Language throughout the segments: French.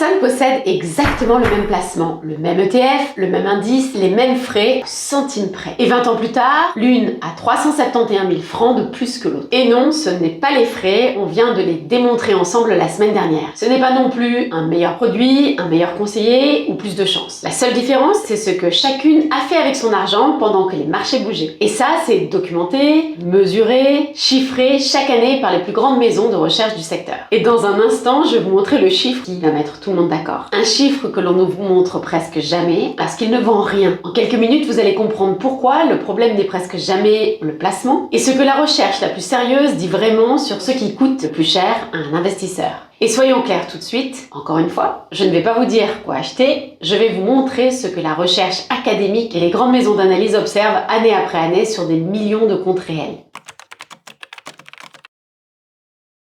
personnes possèdent exactement le même placement, le même ETF, le même indice, les mêmes frais, centime près. Et 20 ans plus tard, l'une a 371 000 francs de plus que l'autre. Et non, ce n'est pas les frais, on vient de les démontrer ensemble la semaine dernière. Ce n'est pas non plus un meilleur produit, un meilleur conseiller ou plus de chance. La seule différence, c'est ce que chacune a fait avec son argent pendant que les marchés bougeaient. Et ça, c'est documenté, mesuré, chiffré chaque année par les plus grandes maisons de recherche du secteur. Et dans un instant, je vais vous montrer le chiffre qui va mettre tout le monde d'accord. Un chiffre que l'on ne vous montre presque jamais parce qu'il ne vend rien. En quelques minutes, vous allez comprendre pourquoi le problème n'est presque jamais le placement et ce que la recherche la plus sérieuse dit vraiment sur ce qui coûte le plus cher à un investisseur. Et soyons clairs tout de suite, encore une fois, je ne vais pas vous dire quoi acheter, je vais vous montrer ce que la recherche académique et les grandes maisons d'analyse observent année après année sur des millions de comptes réels.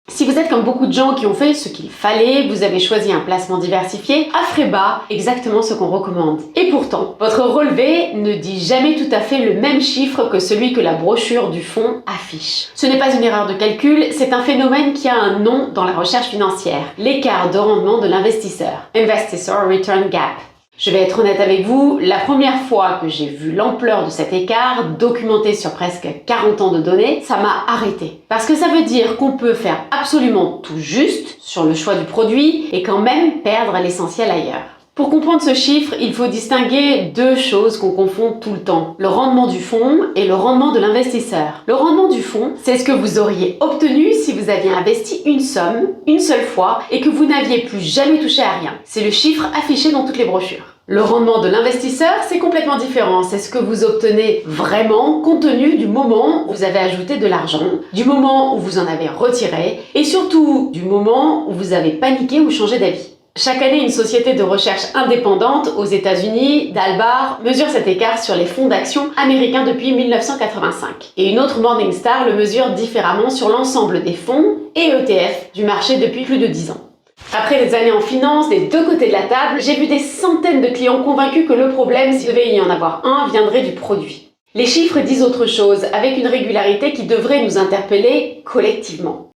Si vous êtes comme beaucoup de gens qui ont fait ce qu'il fallait, vous avez choisi un placement diversifié à frais bas, exactement ce qu'on recommande. Et pourtant, votre relevé ne dit jamais tout à fait le même chiffre que celui que la brochure du fonds affiche. Ce n'est pas une erreur de calcul, c'est un phénomène qui a un nom dans la recherche financière, l'écart de rendement de l'investisseur, Investor Return Gap. Je vais être honnête avec vous, la première fois que j'ai vu l'ampleur de cet écart, documenté sur presque 40 ans de données, ça m'a arrêté. Parce que ça veut dire qu'on peut faire absolument tout juste sur le choix du produit et quand même perdre l'essentiel ailleurs. Pour comprendre ce chiffre, il faut distinguer deux choses qu'on confond tout le temps. Le rendement du fonds et le rendement de l'investisseur. Le rendement du fonds, c'est ce que vous auriez obtenu si vous aviez investi une somme, une seule fois, et que vous n'aviez plus jamais touché à rien. C'est le chiffre affiché dans toutes les brochures. Le rendement de l'investisseur, c'est complètement différent. C'est ce que vous obtenez vraiment compte tenu du moment où vous avez ajouté de l'argent, du moment où vous en avez retiré, et surtout du moment où vous avez paniqué ou changé d'avis. Chaque année, une société de recherche indépendante aux États-Unis, Dalbar, mesure cet écart sur les fonds d'action américains depuis 1985. Et une autre Morningstar le mesure différemment sur l'ensemble des fonds et ETF du marché depuis plus de 10 ans. Après des années en finance, des deux côtés de la table, j'ai vu des centaines de clients convaincus que le problème, s'il devait y en avoir un, viendrait du produit. Les chiffres disent autre chose, avec une régularité qui devrait nous interpeller collectivement.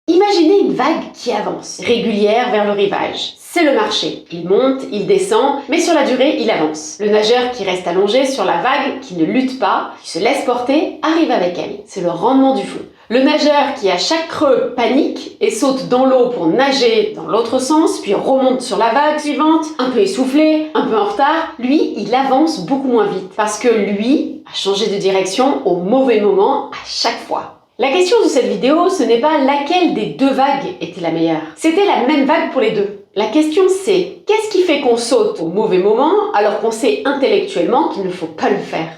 Imaginez une vague qui avance, régulière vers le rivage. C'est le marché. Il monte, il descend, mais sur la durée, il avance. Le nageur qui reste allongé sur la vague, qui ne lutte pas, qui se laisse porter, arrive avec elle. C'est le rendement du fond. Le nageur qui à chaque creux panique et saute dans l'eau pour nager dans l'autre sens, puis remonte sur la vague suivante, un peu essoufflé, un peu en retard, lui, il avance beaucoup moins vite. Parce que lui a changé de direction au mauvais moment à chaque fois. La question de cette vidéo, ce n'est pas laquelle des deux vagues était la meilleure. C'était la même vague pour les deux. La question c'est, qu'est-ce qui fait qu'on saute au mauvais moment alors qu'on sait intellectuellement qu'il ne faut pas le faire ?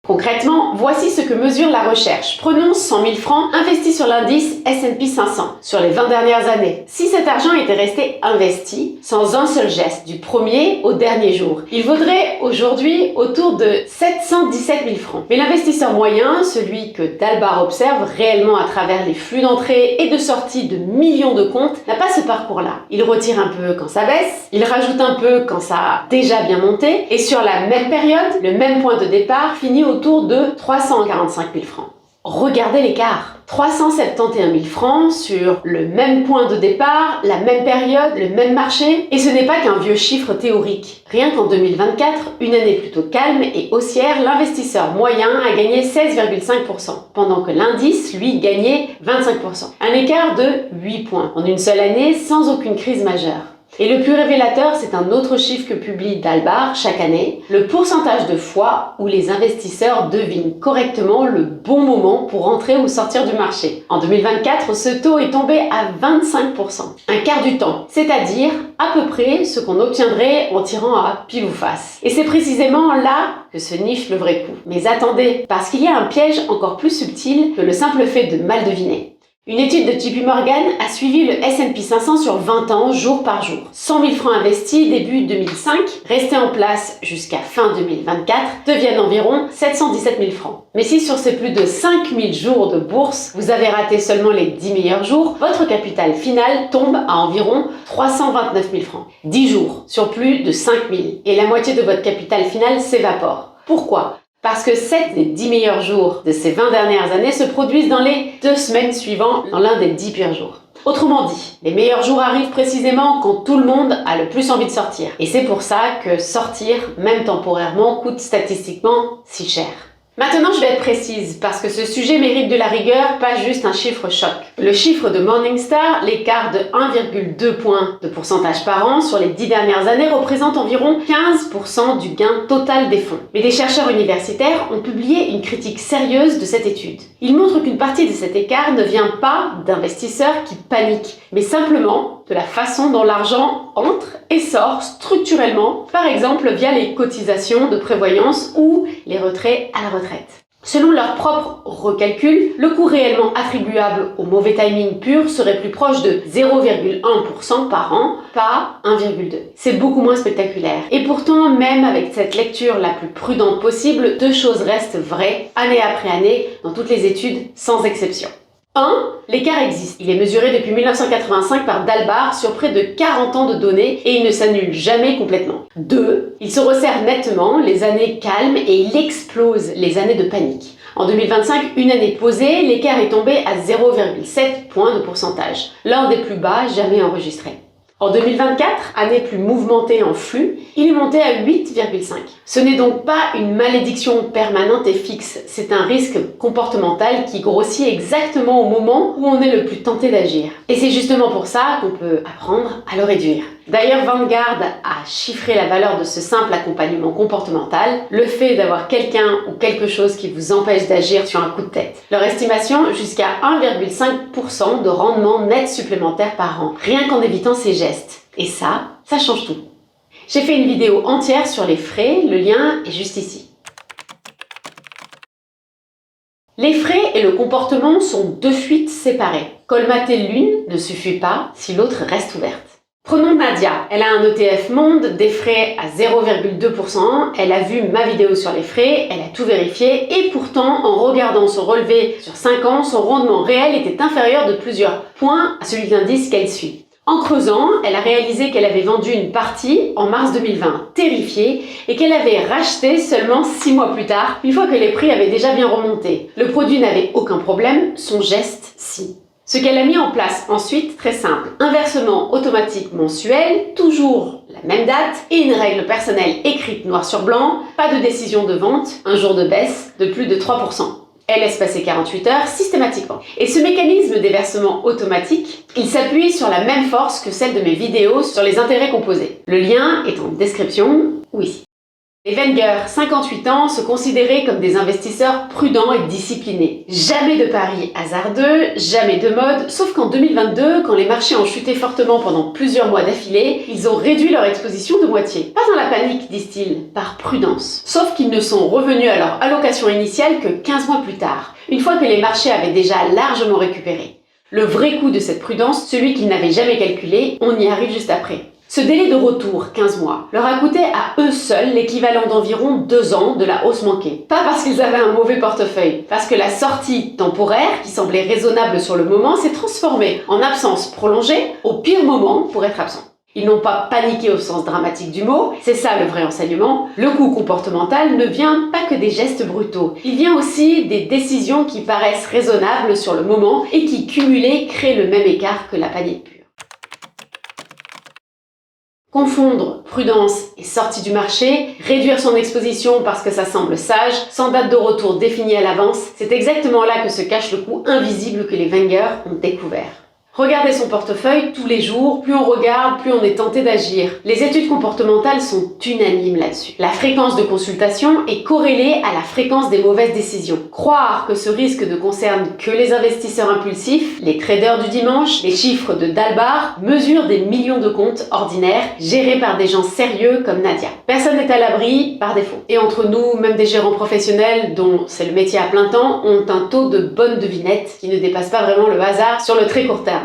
Concrètement, voici ce que mesure la recherche. Prenons 100 000 francs investis sur l'indice S&P 500 sur les 20 dernières années. Si cet argent était resté investi sans un seul geste du premier au dernier jour, il vaudrait aujourd'hui autour de 717 000 francs. Mais l'investisseur moyen, celui que Dalbar observe réellement à travers les flux d'entrée et de sortie de millions de comptes, n'a pas ce parcours-là. Il retire un peu quand ça baisse, il rajoute un peu quand ça a déjà bien monté, et sur la même période, le même point de départ finit autour de 345 000 francs. Regardez l'écart. 371 000 francs sur le même point de départ, la même période, le même marché. Et ce n'est pas qu'un vieux chiffre théorique. Rien qu'en 2024, une année plutôt calme et haussière, l'investisseur moyen a gagné 16,5%, pendant que l'indice, lui, gagnait 25%. Un écart de 8 points en une seule année sans aucune crise majeure. Et le plus révélateur, c'est un autre chiffre que publie Dalbar chaque année, le pourcentage de fois où les investisseurs devinent correctement le bon moment pour entrer ou sortir du marché. En 2024, ce taux est tombé à 25%, un quart du temps, c'est-à-dire à peu près ce qu'on obtiendrait en tirant à pile ou face. Et c'est précisément là que se niche le vrai coup. Mais attendez, parce qu'il y a un piège encore plus subtil que le simple fait de mal deviner. Une étude de JP Morgan a suivi le S&P 500 sur 20 ans, jour par jour. 100 000 francs investis début 2005, restés en place jusqu'à fin 2024, deviennent environ 717 000 francs. Mais si sur ces plus de 5 000 jours de bourse, vous avez raté seulement les 10 meilleurs jours, votre capital final tombe à environ 329 000 francs. 10 jours sur plus de 5 000. Et la moitié de votre capital final s'évapore. Pourquoi ? Parce que 7 des 10 meilleurs jours de ces 20 dernières années se produisent dans les 2 semaines suivant dans l'un des 10 pires jours. Autrement dit, les meilleurs jours arrivent précisément quand tout le monde a le plus envie de sortir. Et c'est pour ça que sortir, même temporairement, coûte statistiquement si cher. Maintenant, je vais être précise, parce que ce sujet mérite de la rigueur, pas juste un chiffre choc. Le chiffre de Morningstar, l'écart de 1,2 points de pourcentage par an sur les 10 dernières années représente environ 15% du gain total des fonds. Mais des chercheurs universitaires ont publié une critique sérieuse de cette étude. Ils montrent qu'une partie de cet écart ne vient pas d'investisseurs qui paniquent, mais simplement de la façon dont l'argent entre et sort structurellement, par exemple via les cotisations de prévoyance ou les retraits à la retraite. Selon leur propre recalcul, le coût réellement attribuable au mauvais timing pur serait plus proche de 0,1% par an, pas 1,2%. C'est beaucoup moins spectaculaire. Et pourtant, même avec cette lecture la plus prudente possible, deux choses restent vraies, année après année, dans toutes les études, sans exception. 1. L'écart existe. Il est mesuré depuis 1985 par Dalbar sur près de 40 ans de données et il ne s'annule jamais complètement. 2. Il se resserre nettement les années calmes et il explose les années de panique. En 2025, une année posée, l'écart est tombé à 0,7 points de pourcentage, l'un des plus bas jamais enregistrés. En 2024, année plus mouvementée en flux, il est monté à 8,5. Ce n'est donc pas une malédiction permanente et fixe, c'est un risque comportemental qui grossit exactement au moment où on est le plus tenté d'agir. Et c'est justement pour ça qu'on peut apprendre à le réduire. D'ailleurs, Vanguard a chiffré la valeur de ce simple accompagnement comportemental, le fait d'avoir quelqu'un ou quelque chose qui vous empêche d'agir sur un coup de tête. Leur estimation, jusqu'à 1,5% de rendement net supplémentaire par an, rien qu'en évitant ces gestes. Et ça change tout. J'ai fait une vidéo entière sur les frais, le lien est juste ici. Les frais et le comportement sont deux fuites séparées. Colmater l'une ne suffit pas si l'autre reste ouverte. Prenons Nadia, elle a un ETF monde, des frais à 0,2%, elle a vu ma vidéo sur les frais, elle a tout vérifié et pourtant en regardant son relevé sur 5 ans, son rendement réel était inférieur de plusieurs points à celui de l'indice qu'elle suit. En creusant, elle a réalisé qu'elle avait vendu une partie en mars 2020, terrifiée, et qu'elle avait racheté seulement 6 mois plus tard, une fois que les prix avaient déjà bien remonté. Le produit n'avait aucun problème, son geste si. Ce qu'elle a mis en place ensuite, très simple, un versement automatique mensuel, toujours la même date, et une règle personnelle écrite noir sur blanc, pas de décision de vente, un jour de baisse de plus de 3%. Elle laisse passer 48 heures systématiquement. Et ce mécanisme des versements automatiques, il s'appuie sur la même force que celle de mes vidéos sur les intérêts composés. Le lien est en description ou ici. Les Wenger, 58 ans, se considéraient comme des investisseurs prudents et disciplinés. Jamais de paris hasardeux, jamais de mode, sauf qu'en 2022, quand les marchés ont chuté fortement pendant plusieurs mois d'affilée, ils ont réduit leur exposition de moitié. Pas dans la panique, disent-ils, par prudence. Sauf qu'ils ne sont revenus à leur allocation initiale que 15 mois plus tard, une fois que les marchés avaient déjà largement récupéré. Le vrai coût de cette prudence, celui qu'ils n'avaient jamais calculé, on y arrive juste après. Ce délai de retour, 15 mois, leur a coûté à eux seuls l'équivalent d'environ 2 ans de la hausse manquée. Pas parce qu'ils avaient un mauvais portefeuille, parce que la sortie temporaire, qui semblait raisonnable sur le moment, s'est transformée en absence prolongée au pire moment pour être absent. Ils n'ont pas paniqué au sens dramatique du mot, c'est ça le vrai enseignement. Le coût comportemental ne vient pas que des gestes brutaux, il vient aussi des décisions qui paraissent raisonnables sur le moment et qui, cumulées, créent le même écart que la panique pure. Confondre prudence et sortie du marché, réduire son exposition parce que ça semble sage, sans date de retour définie à l'avance, c'est exactement là que se cache le coût invisible que les Wenger ont découvert. Regarder son portefeuille tous les jours, plus on regarde, plus on est tenté d'agir. Les études comportementales sont unanimes là-dessus. La fréquence de consultation est corrélée à la fréquence des mauvaises décisions. Croire que ce risque ne concerne que les investisseurs impulsifs, les traders du dimanche, les chiffres de Dalbar mesurent des millions de comptes ordinaires gérés par des gens sérieux comme Nadia. Personne n'est à l'abri par défaut. Et entre nous, même des gérants professionnels dont c'est le métier à plein temps ont un taux de bonne devinette qui ne dépasse pas vraiment le hasard sur le très court terme.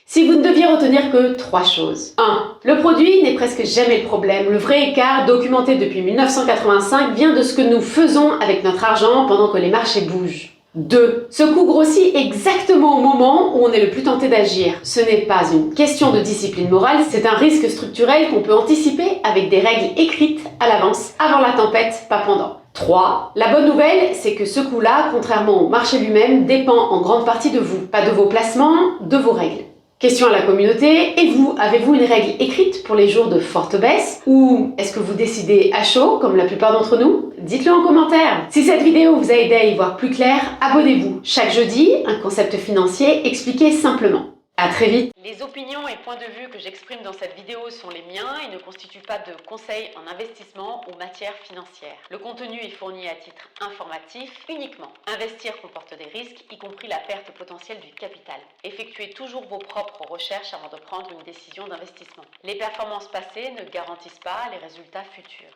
Si vous ne deviez retenir que 3 choses. 1. Le produit n'est presque jamais le problème. Le vrai écart, documenté depuis 1985, vient de ce que nous faisons avec notre argent pendant que les marchés bougent. 2. Ce coût grossit exactement au moment où on est le plus tenté d'agir. Ce n'est pas une question de discipline morale, c'est un risque structurel qu'on peut anticiper avec des règles écrites à l'avance, avant la tempête, pas pendant. 3. La bonne nouvelle, c'est que ce coût-là, contrairement au marché lui-même, dépend en grande partie de vous. Pas de vos placements, de vos règles. Question à la communauté, et vous, avez-vous une règle écrite pour les jours de forte baisse? Ou est-ce que vous décidez à chaud, comme la plupart d'entre nous? Dites-le en commentaire. Si cette vidéo vous a aidé à y voir plus clair, abonnez-vous. Chaque jeudi, un concept financier expliqué simplement. À très vite. Les opinions et points de vue que j'exprime dans cette vidéo sont les miens et ne constituent pas de conseils en investissement ou matière financière. Le contenu est fourni à titre informatif uniquement. Investir comporte des risques, y compris la perte potentielle du capital. Effectuez toujours vos propres recherches avant de prendre une décision d'investissement. Les performances passées ne garantissent pas les résultats futurs.